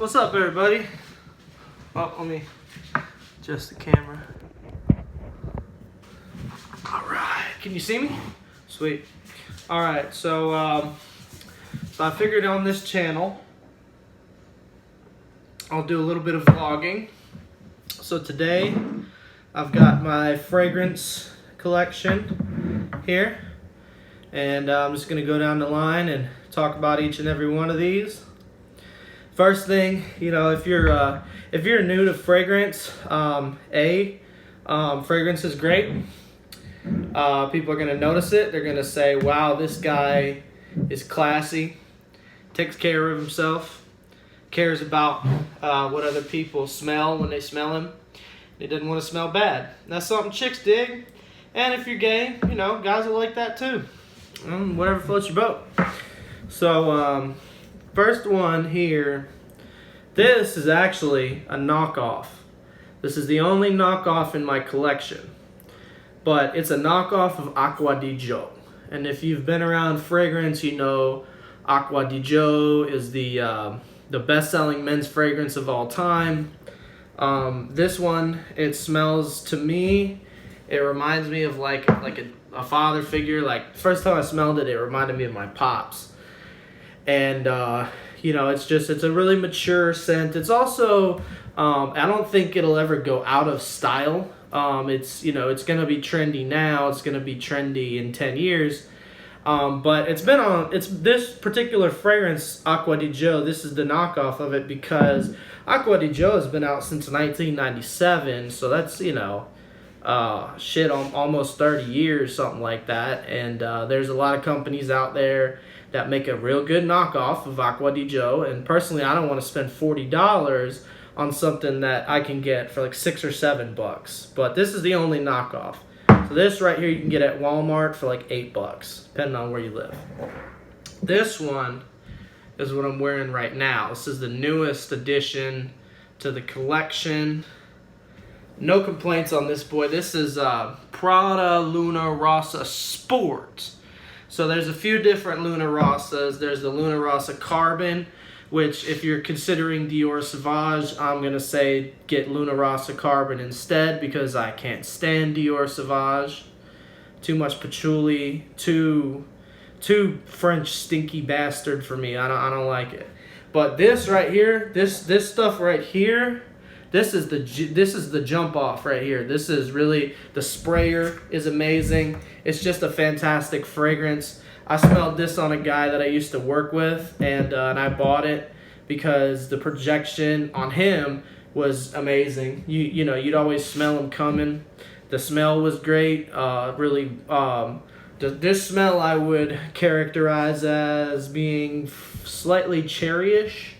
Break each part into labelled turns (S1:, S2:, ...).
S1: What's up, everybody? Oh, let me adjust the camera. All right, can you see me? Sweet. All right, so I figured on this channel I'll do a little bit of vlogging. So today I've got my fragrance collection here, and I'm just gonna go down the line and talk about each and every one of these. First thing, you know, if you're new to fragrance, fragrance is great. People are gonna notice it. They're gonna say, "Wow, this guy is classy, takes care of himself, cares about what other people smell when they smell him. He doesn't want to smell bad." That's something chicks dig, and if you're gay, you know, guys will like that too. Whatever floats your boat. So, first one here, this is actually a knockoff. This is the only knockoff in my collection, but it's a knockoff of Acqua di Gio. And if you've been around fragrance, you know Acqua di Gio is the best-selling men's fragrance of all time. This one, it smells, to me, it reminds me of like a father figure. Like, first time I smelled it, it reminded me of my pops. And you know, it's a really mature scent. It's also, I don't think it'll ever go out of style. It's gonna be trendy now. It's gonna be trendy in 10 years. But it's this particular fragrance, Acqua di Gio, this is the knockoff of it, because Acqua di Gio has been out since 1997, so that's, almost 30 years, something like that. And there's a lot of companies out there that make a real good knockoff of Acqua di Gio, and personally, I don't want to spend $40 on something that I can get for like $6 or $7, but this is the only knockoff. So this right here you can get at Walmart for like $8, depending on where you live. This one is what I'm wearing right now. This is the newest addition to the collection. No complaints on this boy. This is Prada Luna Rossa Sport. So there's a few different Luna Rossas. There's the Luna Rossa Carbon, which if you're considering Dior Sauvage, I'm going to say get Luna Rossa Carbon instead, because I can't stand Dior Sauvage. Too much patchouli, too French stinky bastard for me. I don't like it. But this right here, this stuff right here, this is the jump off right here. This is really, the sprayer is amazing. It's just a fantastic fragrance. I smelled this on a guy that I used to work with, and I bought it because the projection on him was amazing. You'd always smell him coming. The smell was great. This smell I would characterize as being slightly cherryish,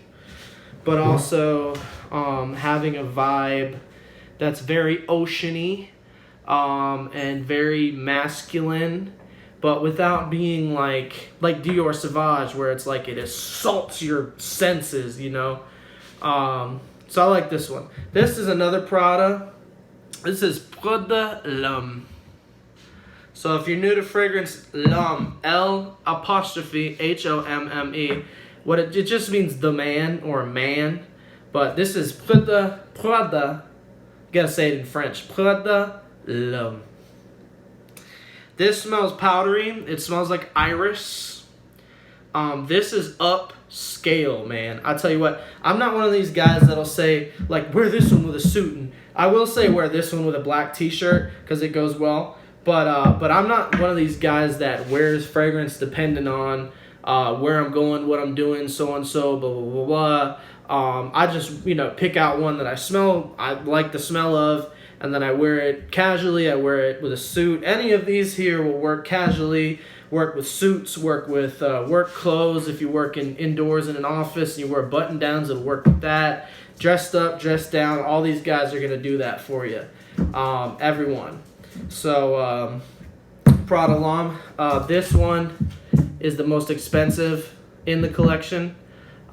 S1: but also having a vibe that's very oceany and very masculine, but without being like Dior Sauvage, where it's like it assaults your senses, So I like this one. This is another Prada. This is Prada L'Homme. So if you're new to fragrance, L'Homme, L'Homme, it just means the man or a man. But this is Prada, gotta say it in French, Prada L'Homme. This smells powdery. It smells like iris. This is upscale, man. I tell you what, I'm not one of these guys that'll say, like, wear this one with a suit. And I will say wear this one with a black t-shirt because it goes well. But I'm not one of these guys that wears fragrance depending on where I'm going, what I'm doing, so and so, blah, blah, blah, blah. I just, pick out one that I like the smell of, and then I wear it casually. I wear it with a suit. Any of these here will work casually, work with suits, work with work clothes. If you work indoors in an office and you wear button-downs, it'll work with that. Dressed up, dressed down, all these guys are going to do that for you. Everyone. So, Prada L'Homme. This one is the most expensive in the collection.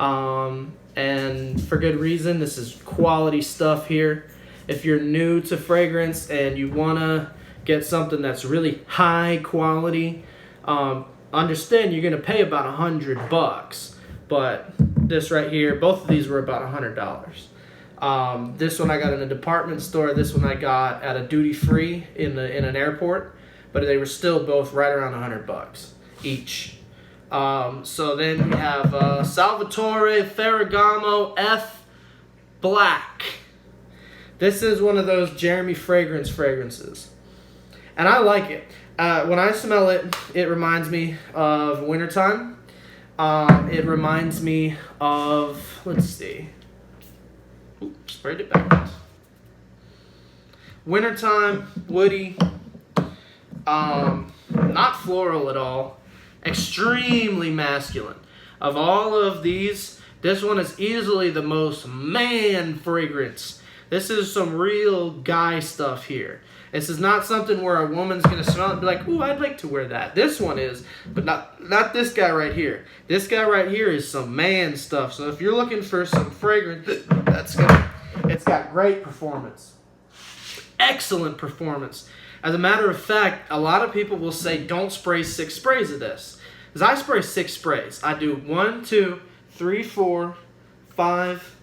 S1: And for good reason. This is quality stuff here. If you're new to fragrance and you want to get something that's really high quality, understand you're going to pay about $100. But this right here. Both of these were about $100. This one I got in a department store. This one I got at a duty free in an airport, but they were still both right around $100 each. So then we have Salvatore Ferragamo F Black. This is one of those Jeremy Fragrance fragrances, and I like it. When I smell it, it reminds me of wintertime. It reminds me of, let's see. Oops, sprayed it backwards. Wintertime, woody, not floral at all. Extremely masculine. Of all of these, this one is easily the most man fragrance. This is some real guy stuff here. This is not something where a woman's gonna smell it and be like, "Ooh, I'd like to wear that." This one is, but not this guy right here. This guy right here is some man stuff. So if you're looking for some fragrance, it's got great performance. Excellent performance. As a matter of fact, a lot of people will say, don't spray 6 sprays of this. Because I spray 6 sprays. I do 1, 2, 3, 4, 5,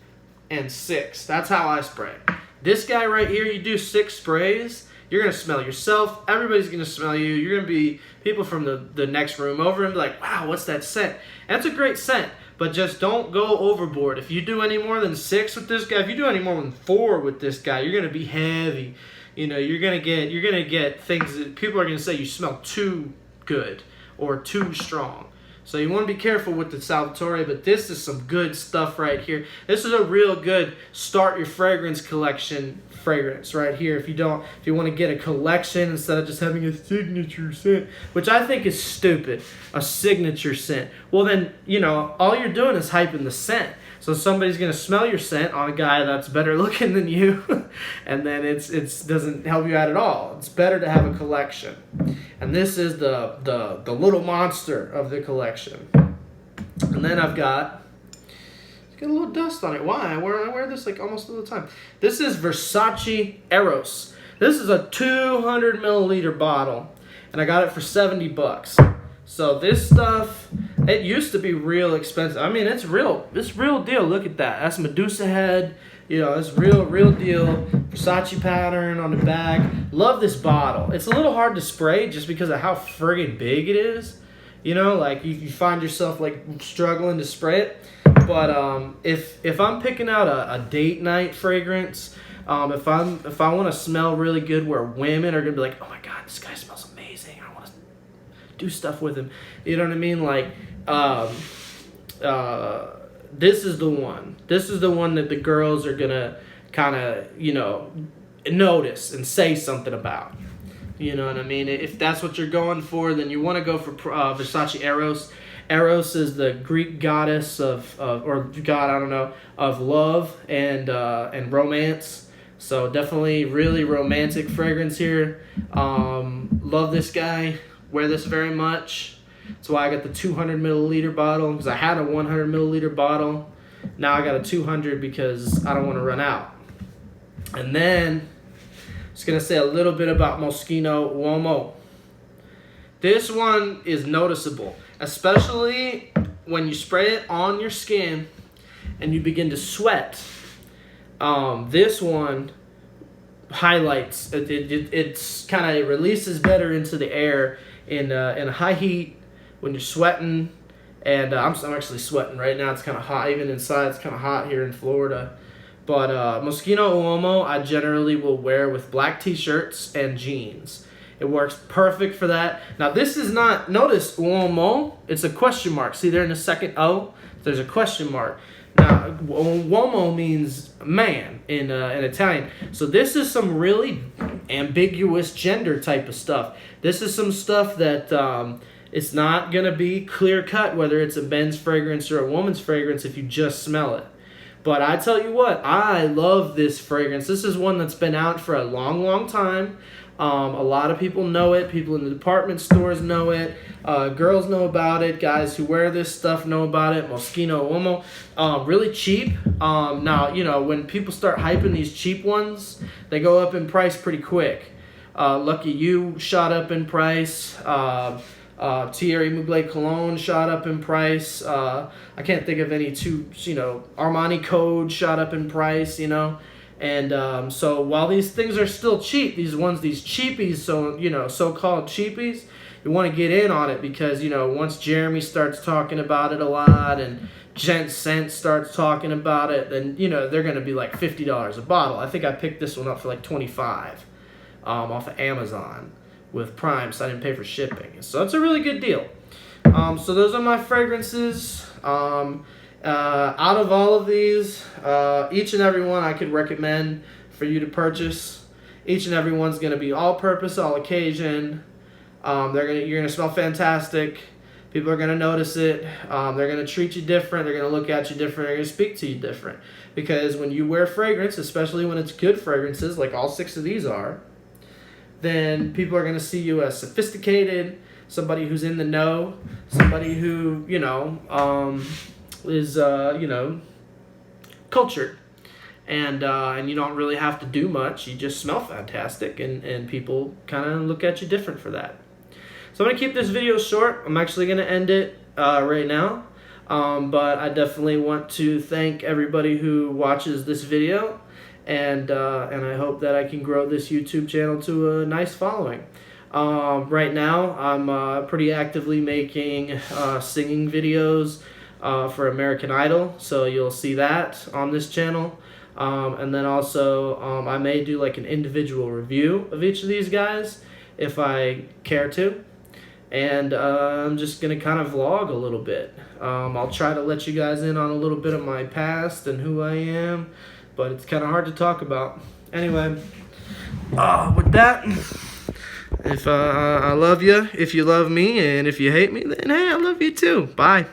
S1: and 6. That's how I spray. This guy right here, you do 6 sprays, you're going to smell yourself. Everybody's going to smell you. You're going to be, people from the next room over and be like, wow, what's that scent? And it's a great scent. But just don't go overboard. If you do any more than 6 with this guy, if you do any more than 4 with this guy, you're gonna be heavy. You know, you're gonna get things that people are gonna say you smell too good or too strong. So you want to be careful with the Salvatore, but this is some good stuff right here. This is a real good start your fragrance collection fragrance right here. If you want to get a collection instead of just having a signature scent, which I think is stupid, a signature scent. Well then, you know, all you're doing is hyping the scent. So somebody's gonna smell your scent on a guy that's better looking than you, and then it doesn't help you out at all. It's better to have a collection, and this is the little monster of the collection. And then I've got a little dust on it. Why? I wear this like almost all the time. This is Versace Eros. This is a 200 milliliter bottle, and I got it for $70. So this stuff, it used to be real expensive. I mean, it's real deal. Look at that. That's Medusa head. You know, it's real deal. Versace pattern on the back. Love this bottle. It's a little hard to spray just because of how friggin' big it is. You know, like you find yourself like struggling to spray it. But if I'm picking out a date night fragrance, if I want to smell really good, where women are gonna be like, oh my god, this guy smells amazing. I want to do stuff with him. You know what I mean? Like, this is the one. This is the one that the girls are gonna kind of, you know, notice and say something about. You know what I mean? If that's what you're going for, then you want to go for Versace Eros. Eros is the Greek goddess of love and romance. So definitely really romantic fragrance here. Love this guy. Wear this very much. That's why I got the 200 milliliter bottle, because I had a 100 milliliter bottle. Now I got a 200 because I don't want to run out. And then I'm just going to say a little bit about Moschino Uomo. This one is noticeable, especially when you spray it on your skin and you begin to sweat. This one highlights, it's kind of releases better into the air in a high heat when you're sweating. And I'm actually sweating right now. It's kind of hot. Even inside, it's kind of hot here in Florida. But Moschino Uomo, I generally will wear with black t-shirts and jeans. It works perfect for that. Now, this is not, notice Uomo, it's a question mark. See there in the second O? There's a question mark. Now, Uomo means man in Italian. So this is some really ambiguous gender type of stuff. This is some stuff that it's not going to be clear cut whether it's a men's fragrance or a woman's fragrance if you just smell it. But I tell you what, I love this fragrance. This is one that's been out for a long, long time. A lot of people know it. People in the department stores know it. Girls know about it. Guys who wear this stuff know about it. Moschino Uomo. Really cheap. Now, you know, when people start hyping these cheap ones, they go up in price pretty quick. Lucky You shot up in price. Thierry Mugler cologne shot up in price. I can't think of any Armani Code shot up in price, And so while these things are still cheap, these cheapies, so-called cheapies, you want to get in on it because, once Jeremy starts talking about it a lot and Gent Scent starts talking about it, then, they're going to be like $50 a bottle. I think I picked this one up for like $25 off of Amazon with Prime, so I didn't pay for shipping. So it's a really good deal. So those are my fragrances. Out of all of these, each and every one I could recommend for you to purchase. Each and every one's going to be all-purpose, all occasion. You're gonna smell fantastic. People are gonna notice it. They're gonna treat you different. They're gonna look at you different. They're gonna speak to you different. Because when you wear fragrance, especially when it's good fragrances, like all 6 of these are, then people are going to see you as sophisticated, somebody who's in the know, somebody who, is, cultured. And you don't really have to do much. You just smell fantastic, and people kind of look at you different for that. So I'm going to keep this video short. I'm actually going to end it right now. But I definitely want to thank everybody who watches this video. And I hope that I can grow this YouTube channel to a nice following. Right now, I'm pretty actively making singing videos for American Idol, so you'll see that on this channel. And then also, I may do like an individual review of each of these guys if I care to. And I'm just going to kind of vlog a little bit. I'll try to let you guys in on a little bit of my past and who I am. But it's kind of hard to talk about. Anyway, with that, if I love you, if you love me, and if you hate me, then hey, I love you too. Bye.